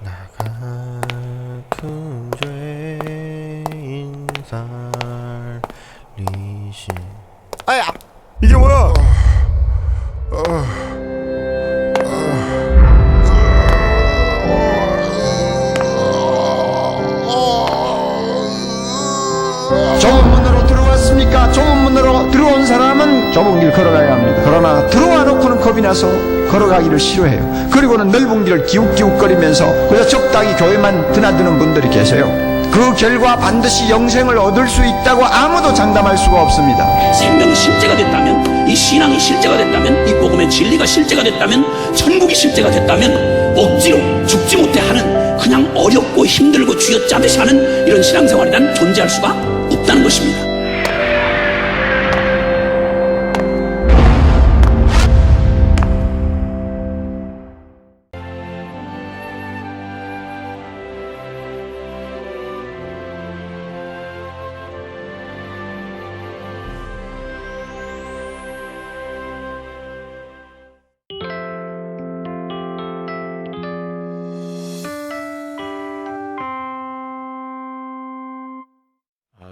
나 같은 죄인 살리신. 아야! 이게 뭐야? 좁은 문으로 들어왔습니까? 좁은 문으로 들어온 사람은 좁은 길 걸어가야 합니다. 그러나 들어와 놓고는 겁이 나서 걸어가기를 싫어해요. 그리고는 넓은 길을 기웃기웃거리면서 그래서 적당히 교회만 드나드는 분들이 계세요. 그 결과 반드시 영생을 얻을 수 있다고 아무도 장담할 수가 없습니다. 생명이 실제가 됐다면, 이 신앙이 실제가 됐다면, 이 복음의 진리가 실제가 됐다면, 천국이 실제가 됐다면 억지로 죽지 못해 하는, 그냥 어렵고 힘들고 쥐어짜듯이 하는 이런 신앙생활이란 존재할 수가 없다는 것입니다.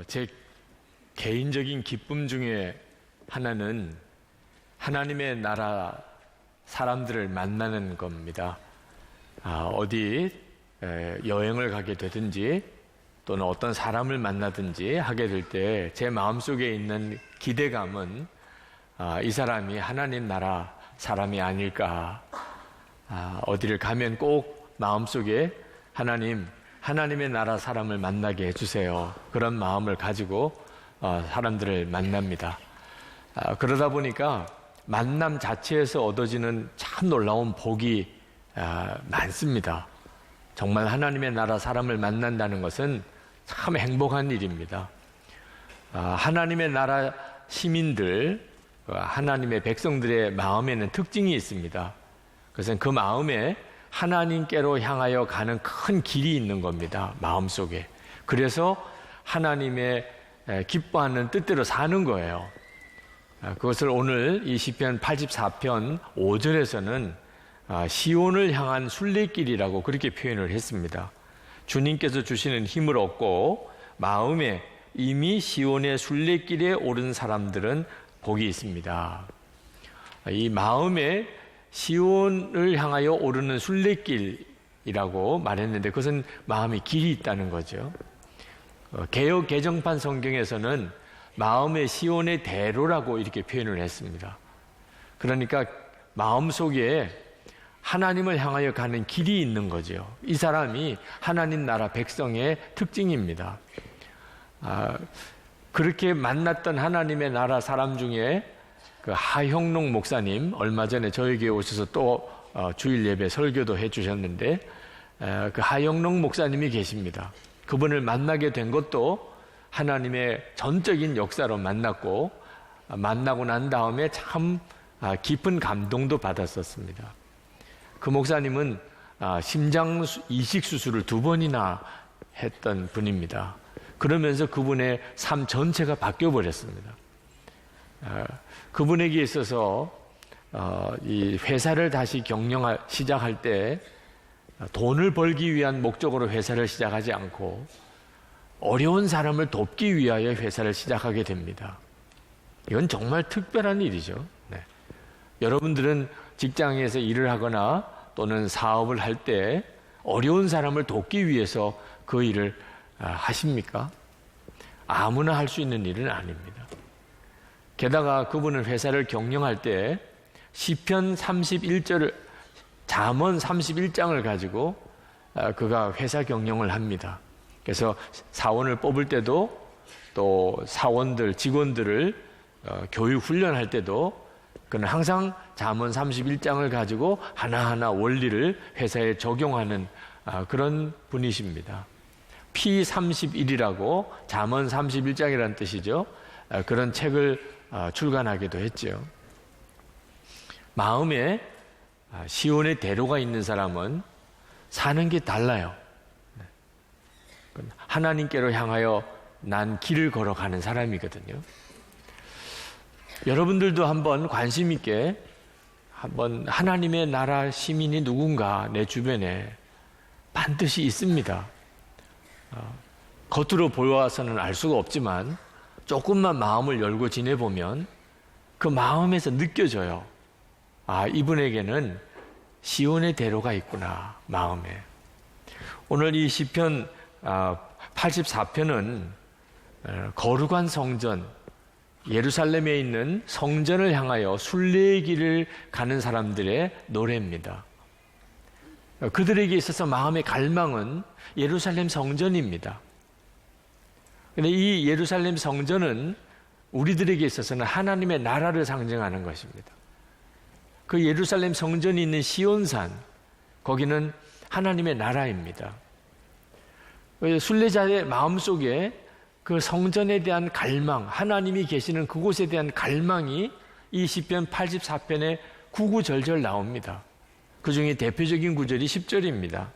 제 개인적인 기쁨 중에 하나는 하나님의 나라 사람들을 만나는 겁니다. 어디 여행을 가게 되든지 또는 어떤 사람을 만나든지 하게 될 때 제 마음속에 있는 기대감은 이 사람이 하나님 나라 사람이 아닐까. 어디를 가면 꼭 마음속에 하나님의 나라 사람을 만나게 해주세요. 그런 마음을 가지고 사람들을 만납니다. 그러다 보니까 만남 자체에서 얻어지는 참 놀라운 복이 많습니다. 정말 하나님의 나라 사람을 만난다는 것은 참 행복한 일입니다. 하나님의 나라 시민들, 하나님의 백성들의 마음에는 특징이 있습니다. 그것은 그 마음에 하나님께로 향하여 가는 큰 길이 있는 겁니다. 마음속에. 그래서 하나님의 기뻐하는 뜻대로 사는 거예요. 그것을 오늘 이 시편 84편 5절에서는 시온을 향한 순례길이라고 그렇게 표현을 했습니다. 주님께서 주시는 힘을 얻고 마음에 이미 시온의 순례길에 오른 사람들은 복이 있습니다. 이 마음에 시온을 향하여 오르는 순례길이라고 말했는데 그것은 마음의 길이 있다는 거죠. 개역 개정판 성경에서는 마음의 시온의 대로라고 이렇게 표현을 했습니다. 그러니까 마음속에 하나님을 향하여 가는 길이 있는 거죠. 이 사람이 하나님 나라 백성의 특징입니다. 그렇게 만났던 하나님의 나라 사람 중에 그 하형록 목사님 얼마 전에 저희 교회 오셔서 또 주일 예배 설교도 해주셨는데 그 하형록 목사님이 계십니다. 그분을 만나게 된 것도 하나님의 전적인 역사로 만났고 만나고 난 다음에 참 깊은 감동도 받았었습니다. 그 목사님은 심장 이식 수술을 2번이나 했던 분입니다. 그러면서 그분의 삶 전체가 바뀌어 버렸습니다. 그분에게 있어서 이 회사를 다시 시작할 때 돈을 벌기 위한 목적으로 회사를 시작하지 않고 어려운 사람을 돕기 위하여 회사를 시작하게 됩니다. 이건 정말 특별한 일이죠. 네. 여러분들은 직장에서 일을 하거나 또는 사업을 할 때 어려운 사람을 돕기 위해서 그 일을 하십니까? 아무나 할 수 있는 일은 아닙니다. 게다가 그분은 회사를 경영할 때 시편 31절을 잠언 31장을 가지고 그가 회사 경영을 합니다. 그래서 사원을 뽑을 때도 또 사원들 직원들을 교육 훈련할 때도 그는 항상 잠언 31장을 가지고 하나하나 원리를 회사에 적용하는 그런 분이십니다. P31이라고 잠언 31장이라는 뜻이죠. 그런 책을 출간하기도 했죠. 마음에 시온의 대로가 있는 사람은 사는 게 달라요. 하나님께로 향하여 난 길을 걸어가는 사람이거든요. 여러분들도 한번 관심 있게 한번 하나님의 나라 시민이 누군가 내 주변에 반드시 있습니다. 겉으로 보여서는 알 수가 없지만 조금만 마음을 열고 지내보면 그 마음에서 느껴져요. 아, 이분에게는 시온의 대로가 있구나, 마음에. 오늘 이 시편 84편은 거룩한 성전, 예루살렘에 있는 성전을 향하여 순례의 길을 가는 사람들의 노래입니다. 그들에게 있어서 마음의 갈망은 예루살렘 성전입니다. 그런데 이 예루살렘 성전은 우리들에게 있어서는 하나님의 나라를 상징하는 것입니다. 그 예루살렘 성전이 있는 시온산, 거기는 하나님의 나라입니다. 순례자의 마음속에 그 성전에 대한 갈망, 하나님이 계시는 그곳에 대한 갈망이 이 시편 84편에 구구절절 나옵니다. 그 중에 대표적인 구절이 10절입니다.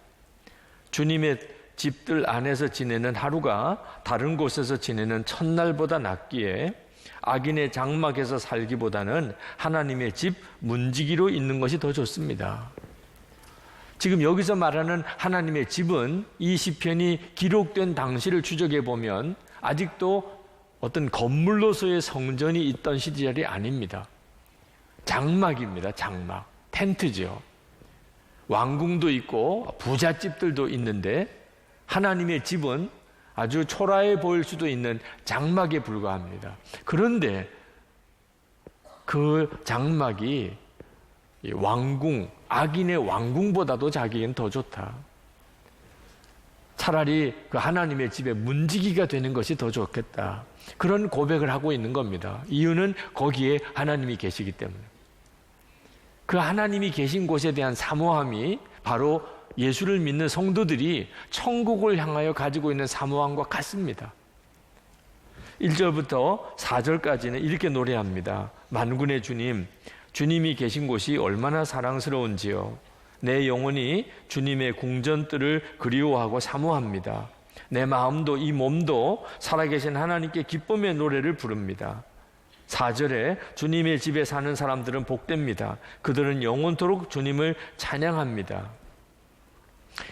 주님의 집들 안에서 지내는 하루가 다른 곳에서 지내는 첫날보다 낫기에 악인의 장막에서 살기보다는 하나님의 집 문지기로 있는 것이 더 좋습니다. 지금 여기서 말하는 하나님의 집은 이 시편이 기록된 당시를 추적해 보면 아직도 어떤 건물로서의 성전이 있던 시절이 아닙니다. 장막입니다. 장막. 텐트죠. 왕궁도 있고 부잣집들도 있는데 하나님의 집은 아주 초라해 보일 수도 있는 장막에 불과합니다. 그런데 그 장막이 왕궁, 악인의 왕궁보다도 자기에겐 더 좋다. 차라리 그 하나님의 집에 문지기가 되는 것이 더 좋겠다. 그런 고백을 하고 있는 겁니다. 이유는 거기에 하나님이 계시기 때문에. 그 하나님이 계신 곳에 대한 사모함이 바로 예수를 믿는 성도들이 천국을 향하여 가지고 있는 사모함과 같습니다. 1절부터 4절까지는 이렇게 노래합니다. 만군의 주님, 주님이 계신 곳이 얼마나 사랑스러운지요. 내 영혼이 주님의 궁전들을 그리워하고 사모합니다. 내 마음도 이 몸도 살아계신 하나님께 기쁨의 노래를 부릅니다. 4절에 주님의 집에 사는 사람들은 복됩니다. 그들은 영원토록 주님을 찬양합니다.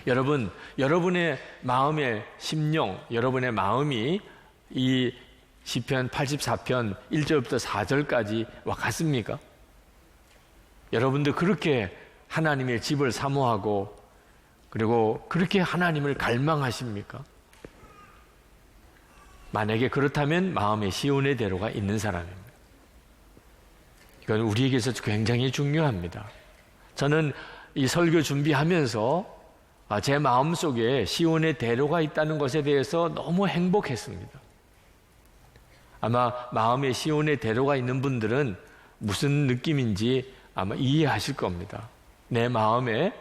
여러분, 여러분의 마음의 심령, 여러분의 마음이 이 시편 84편 1절부터 4절까지와 같습니까? 여러분도 그렇게 하나님의 집을 사모하고 그리고 그렇게 하나님을 갈망하십니까? 만약에 그렇다면 마음의 시온의 대로가 있는 사람입니다. 이건 우리에게서 굉장히 중요합니다. 저는 이 설교 준비하면서 제 마음속에 시온의 대로가 있다는 것에 대해서 너무 행복했습니다. 아마 마음에 시온의 대로가 있는 분들은 무슨 느낌인지 아마 이해하실 겁니다. 내 마음에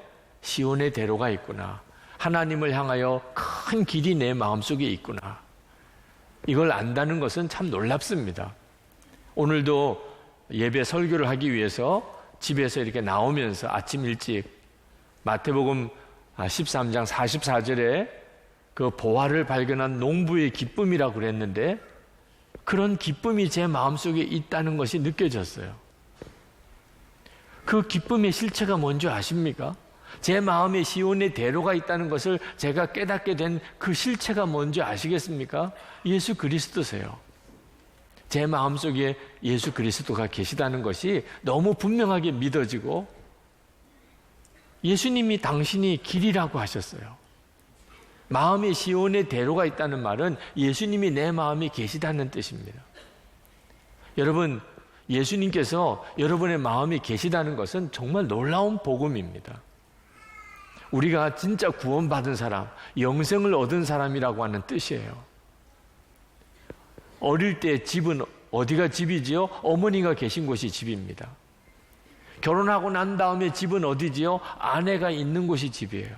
시온의 대로가 있구나. 하나님을 향하여 큰 길이 내 마음속에 있구나. 이걸 안다는 것은 참 놀랍습니다. 오늘도 예배 설교를 하기 위해서 집에서 이렇게 나오면서 아침 일찍 마태복음 13장 44절에 그 보화를 발견한 농부의 기쁨이라고 그랬는데 그런 기쁨이 제 마음속에 있다는 것이 느껴졌어요. 그 기쁨의 실체가 뭔지 아십니까? 제 마음에 시온의 대로가 있다는 것을 제가 깨닫게 된 그 실체가 뭔지 아시겠습니까? 예수 그리스도세요. 제 마음속에 예수 그리스도가 계시다는 것이 너무 분명하게 믿어지고 예수님이 당신이 길이라고 하셨어요. 마음에 시온의 대로가 있다는 말은 예수님이 내 마음에 계시다는 뜻입니다. 여러분, 예수님께서 여러분의 마음에 계시다는 것은 정말 놀라운 복음입니다. 우리가 진짜 구원받은 사람, 영생을 얻은 사람이라고 하는 뜻이에요. 어릴 때 집은 어디가 집이지요? 어머니가 계신 곳이 집입니다. 결혼하고 난 다음에 집은 어디지요? 아내가 있는 곳이 집이에요.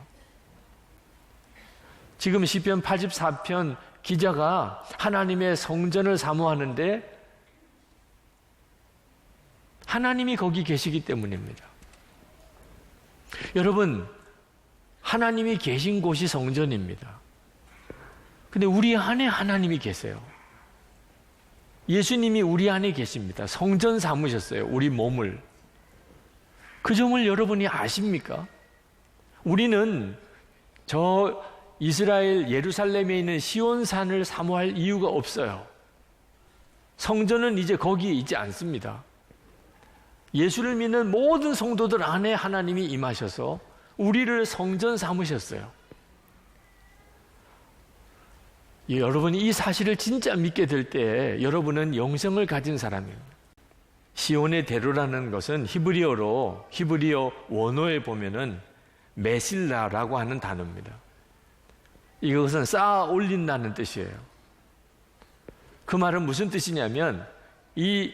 지금 시편 84편 기자가 하나님의 성전을 사모하는데 하나님이 거기 계시기 때문입니다. 여러분, 하나님이 계신 곳이 성전입니다. 근데 우리 안에 하나님이 계세요. 예수님이 우리 안에 계십니다. 성전 삼으셨어요. 우리 몸을. 그 점을 여러분이 아십니까? 우리는 저 이스라엘 예루살렘에 있는 시온산을 사모할 이유가 없어요. 성전은 이제 거기에 있지 않습니다. 예수를 믿는 모든 성도들 안에 하나님이 임하셔서 우리를 성전 삼으셨어요. 여러분이 이 사실을 진짜 믿게 될 때 여러분은 영생을 가진 사람입니다. 시온의 대로라는 것은 히브리어 원어에 보면은 메실라라고 하는 단어입니다. 이것은 쌓아 올린다는 뜻이에요. 그 말은 무슨 뜻이냐면 이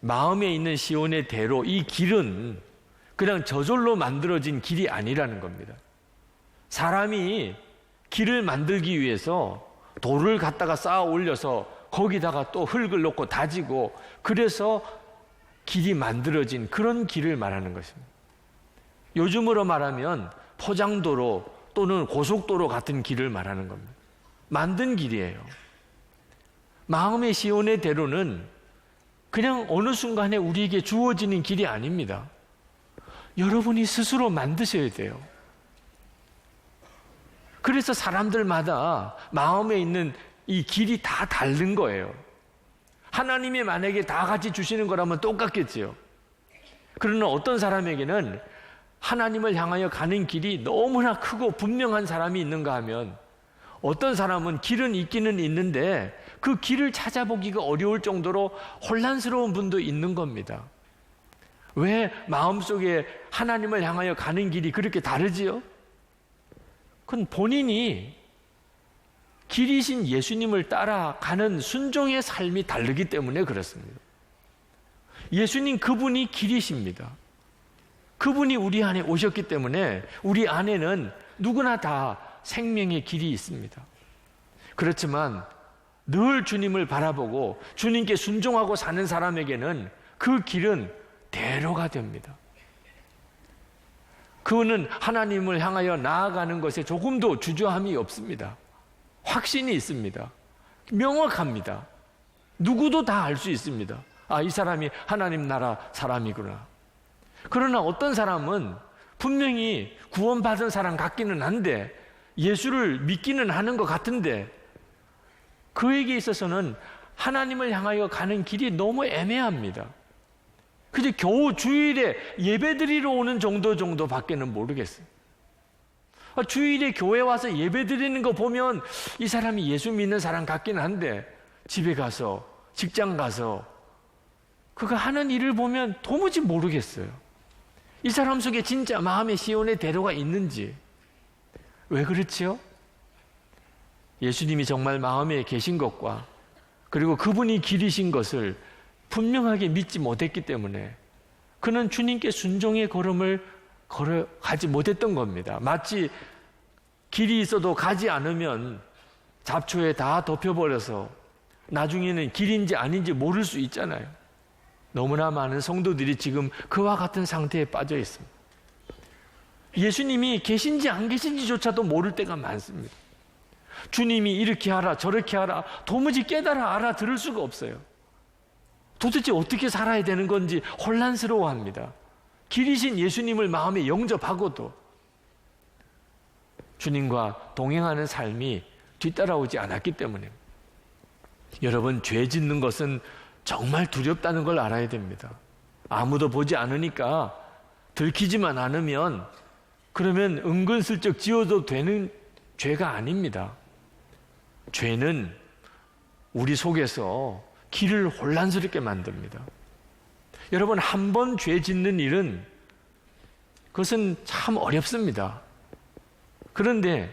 마음에 있는 시온의 대로, 이 길은 그냥 저절로 만들어진 길이 아니라는 겁니다. 사람이 길을 만들기 위해서 돌을 갖다가 쌓아 올려서 거기다가 또 흙을 넣고 다지고 그래서 길이 만들어진 그런 길을 말하는 것입니다. 요즘으로 말하면 포장도로 또는 고속도로 같은 길을 말하는 겁니다. 만든 길이에요. 마음의 시온의 대로는 그냥 어느 순간에 우리에게 주어지는 길이 아닙니다. 여러분이 스스로 만드셔야 돼요. 그래서 사람들마다 마음에 있는 이 길이 다 다른 거예요. 하나님이 만약에 다 같이 주시는 거라면 똑같겠지요. 그러나 어떤 사람에게는 하나님을 향하여 가는 길이 너무나 크고 분명한 사람이 있는가 하면 어떤 사람은 길은 있기는 있는데 그 길을 찾아보기가 어려울 정도로 혼란스러운 분도 있는 겁니다. 왜 마음속에 하나님을 향하여 가는 길이 그렇게 다르지요? 그건 본인이 길이신 예수님을 따라가는 순종의 삶이 다르기 때문에 그렇습니다. 예수님 그분이 길이십니다. 그분이 우리 안에 오셨기 때문에 우리 안에는 누구나 다 생명의 길이 있습니다. 그렇지만 늘 주님을 바라보고 주님께 순종하고 사는 사람에게는 그 길은 대로가 됩니다. 그는 하나님을 향하여 나아가는 것에 조금도 주저함이 없습니다. 확신이 있습니다. 명확합니다. 누구도 다 알 수 있습니다. 아, 이 사람이 하나님 나라 사람이구나. 그러나 어떤 사람은 분명히 구원받은 사람 같기는 한데 예수를 믿기는 하는 것 같은데 그에게 있어서는 하나님을 향하여 가는 길이 너무 애매합니다. 그저 겨우 주일에 예배드리러 오는 정도밖에는 모르겠어요. 주일에 교회 와서 예배드리는 거 보면 이 사람이 예수 믿는 사람 같기는 한데 집에 가서 직장 가서 그가 하는 일을 보면 도무지 모르겠어요. 이 사람 속에 진짜 마음의 시온의 대로가 있는지. 왜 그렇지요? 예수님이 정말 마음에 계신 것과 그리고 그분이 길이신 것을 분명하게 믿지 못했기 때문에 그는 주님께 순종의 걸음을 걸어가지 못했던 겁니다. 마치 길이 있어도 가지 않으면 잡초에 다 덮여버려서 나중에는 길인지 아닌지 모를 수 있잖아요. 너무나 많은 성도들이 지금 그와 같은 상태에 빠져 있습니다. 예수님이 계신지 안 계신지조차도 모를 때가 많습니다. 주님이 이렇게 하라 저렇게 하라 도무지 깨달아 알아들을 수가 없어요. 도대체 어떻게 살아야 되는 건지 혼란스러워합니다. 길이신 예수님을 마음에 영접하고도 주님과 동행하는 삶이 뒤따라오지 않았기 때문에 여러분, 죄 짓는 것은 정말 두렵다는 걸 알아야 됩니다. 아무도 보지 않으니까 들키지만 않으면 그러면 은근슬쩍 지어도 되는 죄가 아닙니다. 죄는 우리 속에서 길을 혼란스럽게 만듭니다. 여러분, 한 번 죄 짓는 일은 그것은 참 어렵습니다. 그런데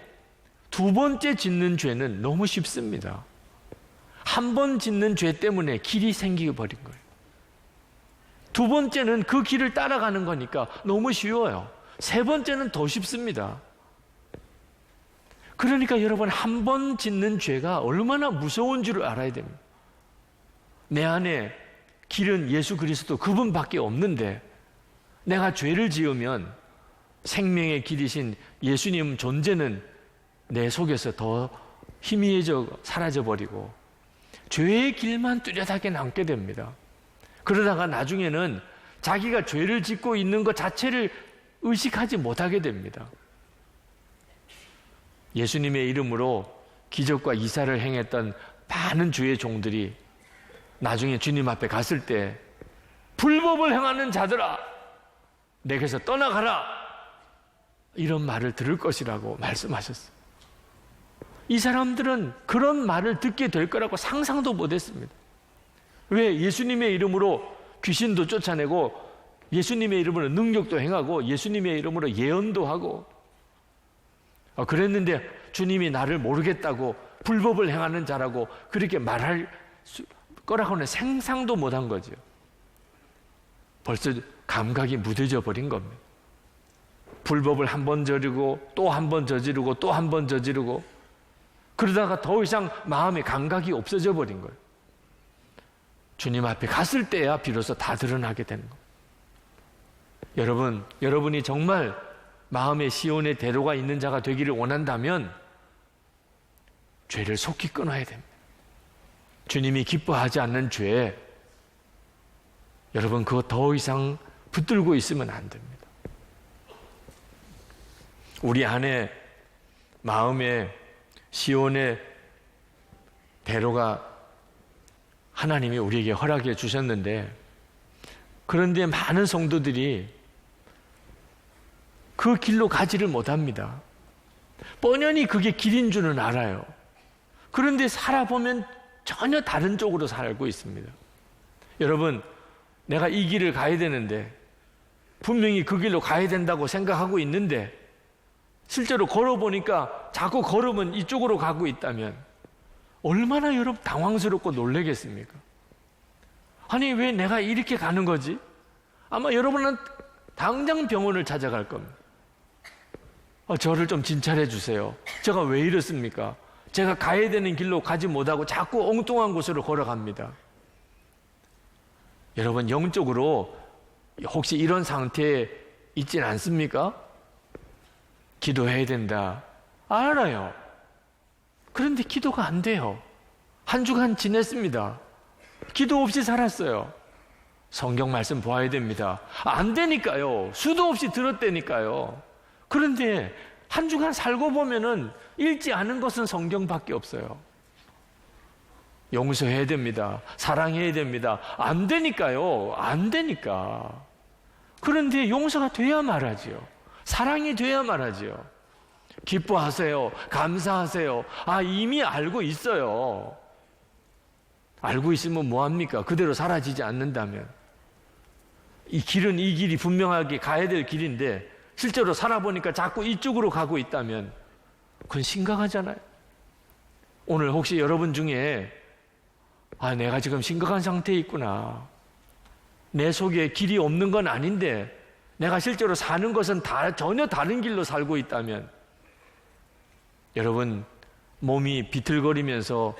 두 번째 짓는 죄는 너무 쉽습니다. 한 번 짓는 죄 때문에 길이 생겨버린 거예요. 두 번째는 그 길을 따라가는 거니까 너무 쉬워요. 세 번째는 더 쉽습니다. 그러니까 여러분, 한 번 짓는 죄가 얼마나 무서운 줄을 알아야 됩니다. 내 안에 길은 예수 그리스도 그분밖에 없는데 내가 죄를 지으면 생명의 길이신 예수님 존재는 내 속에서 더 희미해져 사라져버리고 죄의 길만 뚜렷하게 남게 됩니다. 그러다가 나중에는 자기가 죄를 짓고 있는 것 자체를 의식하지 못하게 됩니다. 예수님의 이름으로 기적과 이사를 행했던 많은 주의 종들이 나중에 주님 앞에 갔을 때 불법을 행하는 자들아 내게서 떠나가라 이런 말을 들을 것이라고 말씀하셨어요. 이 사람들은 그런 말을 듣게 될 거라고 상상도 못했습니다. 왜? 예수님의 이름으로 귀신도 쫓아내고 예수님의 이름으로 능력도 행하고 예수님의 이름으로 예언도 하고 그랬는데 주님이 나를 모르겠다고 불법을 행하는 자라고 그렇게 말할 거라고는 상상도 못한 거죠. 벌써 감각이 무뎌져 버린 겁니다. 불법을 한 번 저지르고 또 한 번 저지르고 또 한 번 저지르고 그러다가 더 이상 마음의 감각이 없어져 버린 거예요. 주님 앞에 갔을 때야 비로소 다 드러나게 되는 거예요. 여러분이 정말 마음에 시온의 대로가 있는 자가 되기를 원한다면 죄를 속히 끊어야 됩니다. 주님이 기뻐하지 않는 죄, 여러분 그거 더 이상 붙들고 있으면 안 됩니다. 우리 안에 마음에 시온의 대로가 하나님이 우리에게 허락해 주셨는데 그런데 많은 성도들이 그 길로 가지를 못합니다. 뻔연히 그게 길인 줄은 알아요. 그런데 살아보면 전혀 다른 쪽으로 살고 있습니다. 여러분, 내가 이 길을 가야 되는데 분명히 그 길로 가야 된다고 생각하고 있는데 실제로 걸어보니까 자꾸 걸으면 이쪽으로 가고 있다면 얼마나 여러분 당황스럽고 놀라겠습니까? 아니 왜 내가 이렇게 가는 거지? 아마 여러분은 당장 병원을 찾아갈 겁니다. 저를 좀 진찰해 주세요. 제가 왜 이렇습니까? 제가 가야 되는 길로 가지 못하고 자꾸 엉뚱한 곳으로 걸어갑니다. 여러분 영적으로 혹시 이런 상태에 있진 않습니까? 기도해야 된다. 알아요. 그런데 기도가 안 돼요. 한 주간 지냈습니다. 기도 없이 살았어요. 성경 말씀 보아야 됩니다. 안 되니까요. 수도 없이 들었다니까요. 그런데 한 주간 살고 보면은 읽지 않은 것은 성경밖에 없어요. 용서해야 됩니다. 사랑해야 됩니다. 안 되니까요. 안 되니까. 그런데 용서가 돼야 말하지요. 사랑이 돼야 말하지요. 기뻐하세요. 감사하세요. 이미 알고 있어요. 알고 있으면 뭐합니까? 그대로 사라지지 않는다면. 이 길은 이 길이 분명하게 가야 될 길인데 실제로 살아보니까 자꾸 이쪽으로 가고 있다면 그건 심각하잖아요. 오늘 혹시 여러분 중에 내가 지금 심각한 상태에 있구나. 내 속에 길이 없는 건 아닌데 내가 실제로 사는 것은 전혀 다른 길로 살고 있다면 여러분 몸이 비틀거리면서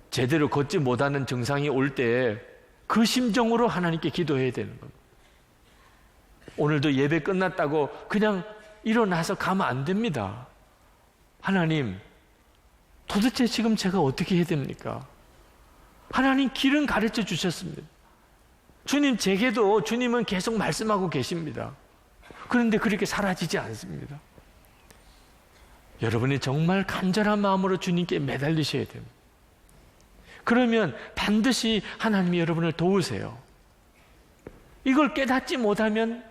제대로 걷지 못하는 증상이 올 때 그 심정으로 하나님께 기도해야 되는 겁니다. 오늘도 예배 끝났다고 그냥 일어나서 가면 안 됩니다. 하나님, 도대체 지금 제가 어떻게 해야 됩니까? 하나님 길은 가르쳐 주셨습니다. 주님 제게도 주님은 계속 말씀하고 계십니다. 그런데 그렇게 사라지지 않습니다. 여러분이 정말 간절한 마음으로 주님께 매달리셔야 됩니다. 그러면 반드시 하나님이 여러분을 도우세요. 이걸 깨닫지 못하면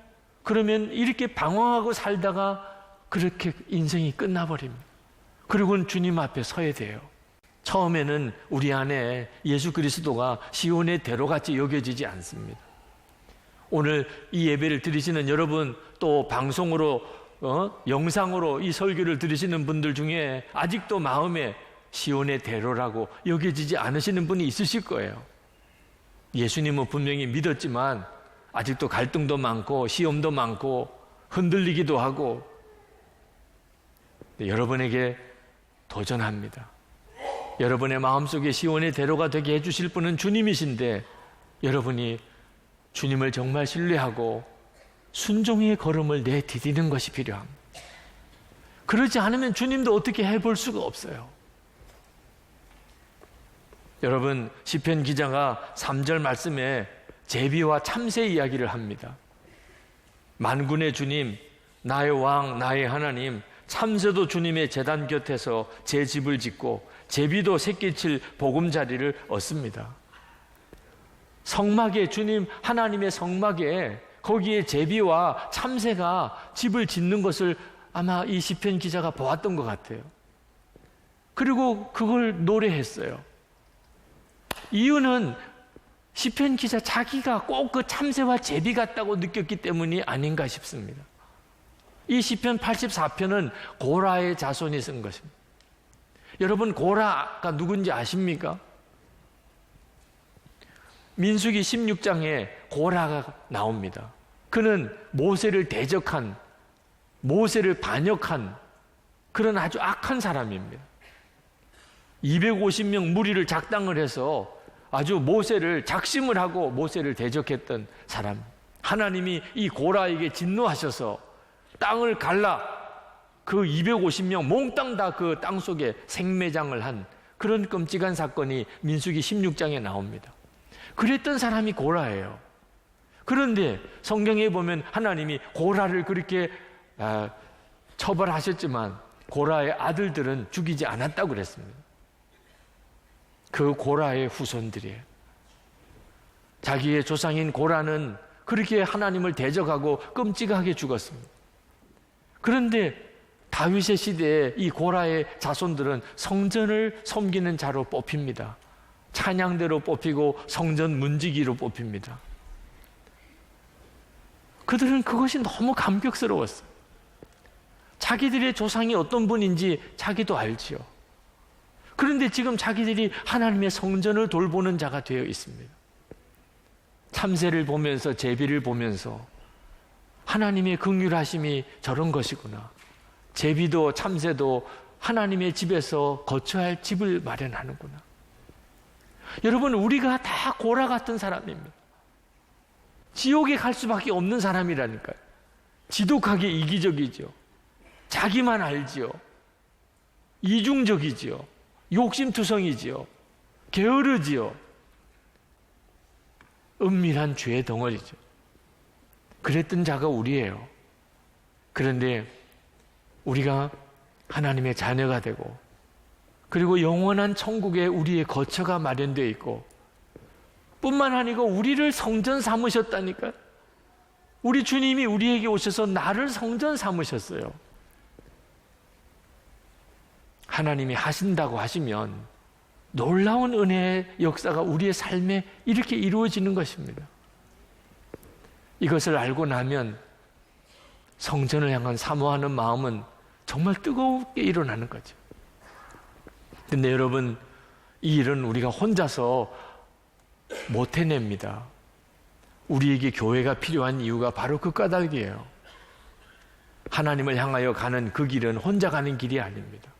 그러면 이렇게 방황하고 살다가 그렇게 인생이 끝나버립니다. 그리고는 주님 앞에 서야 돼요. 처음에는 우리 안에 예수 그리스도가 시온의 대로같이 여겨지지 않습니다. 오늘 이 예배를 드리시는 여러분 또 방송으로 영상으로 이 설교를 들으시는 분들 중에 아직도 마음에 시온의 대로라고 여겨지지 않으시는 분이 있으실 거예요. 예수님은 분명히 믿었지만 아직도 갈등도 많고 시험도 많고 흔들리기도 하고 여러분에게 도전합니다. 여러분의 마음속에 시온의 대로가 되게 해주실 분은 주님이신데 여러분이 주님을 정말 신뢰하고 순종의 걸음을 내디디는 것이 필요합니다. 그러지 않으면 주님도 어떻게 해볼 수가 없어요. 여러분 시편 기자가 3절 말씀에 제비와 참새 이야기를 합니다. 만군의 주님, 나의 왕, 나의 하나님, 참새도 주님의 제단 곁에서 제 집을 짓고 제비도 새끼칠 보금자리를 얻습니다. 성막에, 주님 하나님의 성막에 거기에 제비와 참새가 집을 짓는 것을 아마 이 시편 기자가 보았던 것 같아요. 그리고 그걸 노래했어요. 이유는 시편 기자 자기가 꼭 그 참새와 제비 같다고 느꼈기 때문이 아닌가 싶습니다. 이 시편 84편은 고라의 자손이 쓴 것입니다. 여러분, 고라가 누군지 아십니까? 민수기 16장에 고라가 나옵니다. 그는 모세를 대적한, 모세를 반역한 그런 아주 악한 사람입니다. 250명 무리를 작당을 해서 아주 모세를 작심을 하고 모세를 대적했던 사람. 하나님이 이 고라에게 진노하셔서 땅을 갈라 그 250명 몽땅 다 그 땅 속에 생매장을 한 그런 끔찍한 사건이 민수기 16장에 나옵니다. 그랬던 사람이 고라예요. 그런데 성경에 보면 하나님이 고라를 그렇게 처벌하셨지만 고라의 아들들은 죽이지 않았다고 그랬습니다. 그 고라의 후손들이에요. 자기의 조상인 고라는 그렇게 하나님을 대적하고 끔찍하게 죽었습니다. 그런데 다윗의 시대에 이 고라의 자손들은 성전을 섬기는 자로 뽑힙니다. 찬양대로 뽑히고 성전 문지기로 뽑힙니다. 그들은 그것이 너무 감격스러웠어요. 자기들의 조상이 어떤 분인지 자기도 알지요. 그런데 지금 자기들이 하나님의 성전을 돌보는 자가 되어 있습니다. 참새를 보면서, 제비를 보면서 하나님의 긍휼하심이 저런 것이구나. 제비도 참새도 하나님의 집에서 거처할 집을 마련하는구나. 여러분, 우리가 다 고라 같은 사람입니다. 지옥에 갈 수밖에 없는 사람이라니까요. 지독하게 이기적이죠. 자기만 알지요. 이중적이지요. 욕심투성이지요. 게으르지요. 은밀한 죄의 덩어리죠. 그랬던 자가 우리예요. 그런데 우리가 하나님의 자녀가 되고 그리고 영원한 천국에 우리의 거처가 마련되어 있고 뿐만 아니고 우리를 성전 삼으셨다니까요. 우리 주님이 우리에게 오셔서 나를 성전 삼으셨어요. 하나님이 하신다고 하시면 놀라운 은혜의 역사가 우리의 삶에 이렇게 이루어지는 것입니다. 이것을 알고 나면 성전을 향한 사모하는 마음은 정말 뜨겁게 일어나는 거죠. 근데 여러분, 이 일은 우리가 혼자서 못 해냅니다. 우리에게 교회가 필요한 이유가 바로 그 까닭이에요. 하나님을 향하여 가는 그 길은 혼자 가는 길이 아닙니다.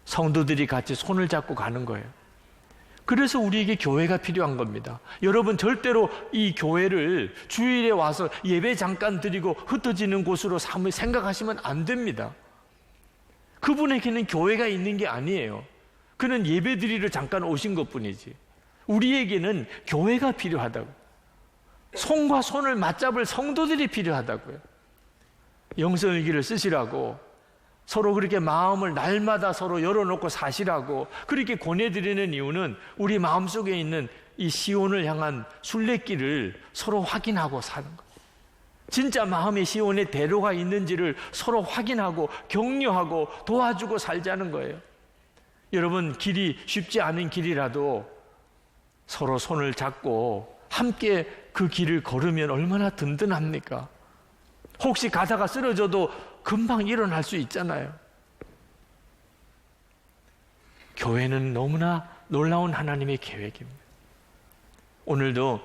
성도들이 같이 손을 잡고 가는 거예요. 그래서 우리에게 교회가 필요한 겁니다. 여러분, 절대로 이 교회를 주일에 와서 예배 잠깐 드리고 흩어지는 곳으로 생각하시면 안 됩니다. 그분에게는 교회가 있는 게 아니에요. 그는 예배 드리러 잠깐 오신 것뿐이지. 우리에게는 교회가 필요하다고. 손과 손을 맞잡을 성도들이 필요하다고요. 영성일기를 쓰시라고, 서로 그렇게 마음을 날마다 서로 열어놓고 사시라고 그렇게 권해드리는 이유는 우리 마음속에 있는 이 시온을 향한 순례길을 서로 확인하고 사는 거예요. 진짜 마음의 시온에 대로가 있는지를 서로 확인하고 격려하고 도와주고 살자는 거예요. 여러분, 길이 쉽지 않은 길이라도 서로 손을 잡고 함께 그 길을 걸으면 얼마나 든든합니까? 혹시 가다가 쓰러져도 금방 일어날 수 있잖아요. 교회는 너무나 놀라운 하나님의 계획입니다. 오늘도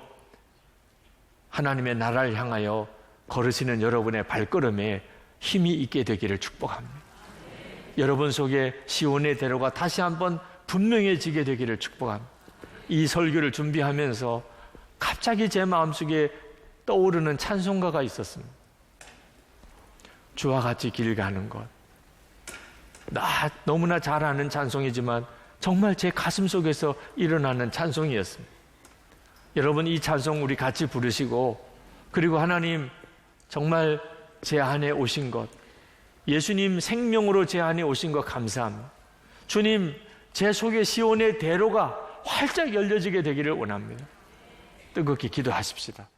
하나님의 나라를 향하여 걸으시는 여러분의 발걸음에 힘이 있게 되기를 축복합니다. 여러분 속에 시온의 대로가 다시 한번 분명해지게 되기를 축복합니다. 이 설교를 준비하면서 갑자기 제 마음속에 떠오르는 찬송가가 있었습니다. 주와 같이 길 가는 것. 나 너무나 잘 아는 찬송이지만 정말 제 가슴 속에서 일어나는 찬송이었습니다. 여러분, 이 찬송 우리 같이 부르시고, 그리고 하나님 정말 제 안에 오신 것, 예수님 생명으로 제 안에 오신 것 감사합니다. 주님, 제 속에 시온의 대로가 활짝 열려지게 되기를 원합니다. 뜨겁게 기도하십시다.